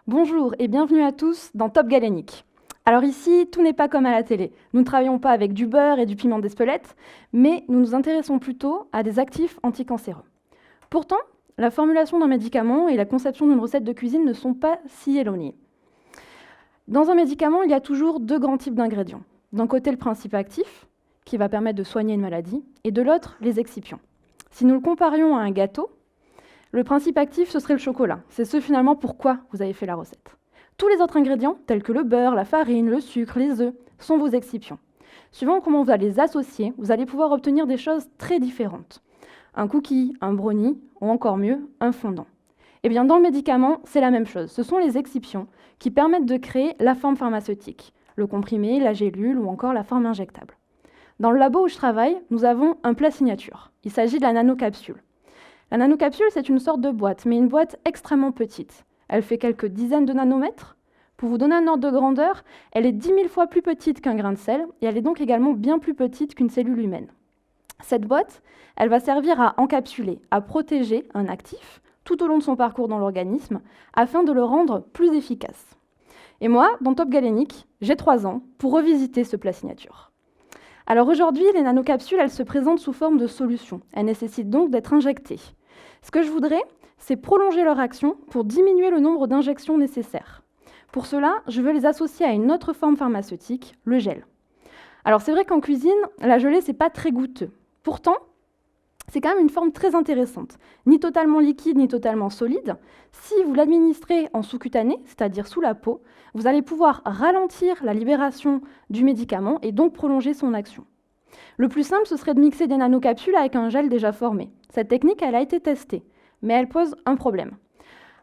Bonjour et bienvenue à tous dans Top Galénique. Alors ici, tout n'est pas comme à la télé. Nous ne travaillons pas avec du beurre et du piment d'Espelette, mais nous nous intéressons plutôt à des actifs anticancéreux. Pourtant, la formulation d'un médicament et la conception d'une recette de cuisine ne sont pas si éloignées. Dans un médicament, il y a toujours deux grands types d'ingrédients. D'un côté, le principe actif, qui va permettre de soigner une maladie, et de l'autre, les excipients. Si nous le comparions à un gâteau, le principe actif, ce serait le chocolat. C'est ce finalement pourquoi vous avez fait la recette. Tous les autres ingrédients, tels que le beurre, la farine, le sucre, les œufs, sont vos excipients. Suivant comment vous allez les associer, vous allez pouvoir obtenir des choses très différentes. Un cookie, un brownie, ou encore mieux, un fondant. Eh bien, dans le médicament, c'est la même chose. Ce sont les excipients qui permettent de créer la forme pharmaceutique, le comprimé, la gélule ou encore la forme injectable. Dans le labo où je travaille, nous avons un plat signature. Il s'agit de la nanocapsule. La nanocapsule, c'est une sorte de boîte, mais une boîte extrêmement petite. Elle fait quelques dizaines de nanomètres. Pour vous donner un ordre de grandeur, elle est 10 000 fois plus petite qu'un grain de sel, et elle est donc également bien plus petite qu'une cellule humaine. Cette boîte, elle va servir à encapsuler, à protéger un actif tout au long de son parcours dans l'organisme, afin de le rendre plus efficace. Et moi, dans Top Galénique, j'ai 3 ans pour revisiter ce plat signature. Alors aujourd'hui, les nanocapsules, elles se présentent sous forme de solution. Elles nécessitent donc d'être injectées. Ce que je voudrais, c'est prolonger leur action pour diminuer le nombre d'injections nécessaires. Pour cela, je veux les associer à une autre forme pharmaceutique, le gel. Alors c'est vrai qu'en cuisine, la gelée, c'est pas très goûteux. Pourtant, c'est quand même une forme très intéressante. Ni totalement liquide, ni totalement solide. Si vous l'administrez en sous-cutané, c'est-à-dire sous la peau, vous allez pouvoir ralentir la libération du médicament et donc prolonger son action. Le plus simple, ce serait de mixer des nanocapsules avec un gel déjà formé. Cette technique, elle a été testée, mais elle pose un problème.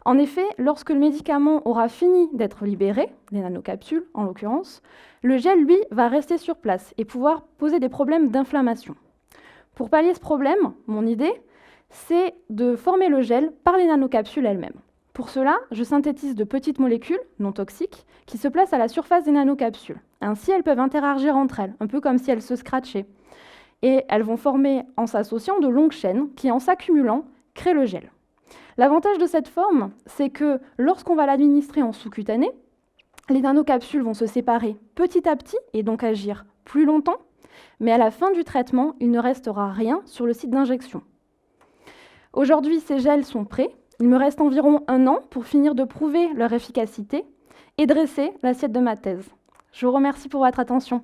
En effet, lorsque le médicament aura fini d'être libéré, les nanocapsules en l'occurrence, le gel, lui, va rester sur place et pouvoir poser des problèmes d'inflammation. Pour pallier ce problème, mon idée, c'est de former le gel par les nanocapsules elles-mêmes. Pour cela, je synthétise de petites molécules non toxiques qui se placent à la surface des nanocapsules. Ainsi, elles peuvent interagir entre elles, un peu comme si elles se scratchaient. Et elles vont former, en s'associant, de longues chaînes qui, en s'accumulant, créent le gel. L'avantage de cette forme, c'est que lorsqu'on va l'administrer en sous-cutané, les nanocapsules vont se séparer petit à petit et donc agir plus longtemps, mais à la fin du traitement, il ne restera rien sur le site d'injection. Aujourd'hui, ces gels sont prêts. Il me reste environ 1 an pour finir de prouver leur efficacité et dresser l'assiette de ma thèse. Je vous remercie pour votre attention.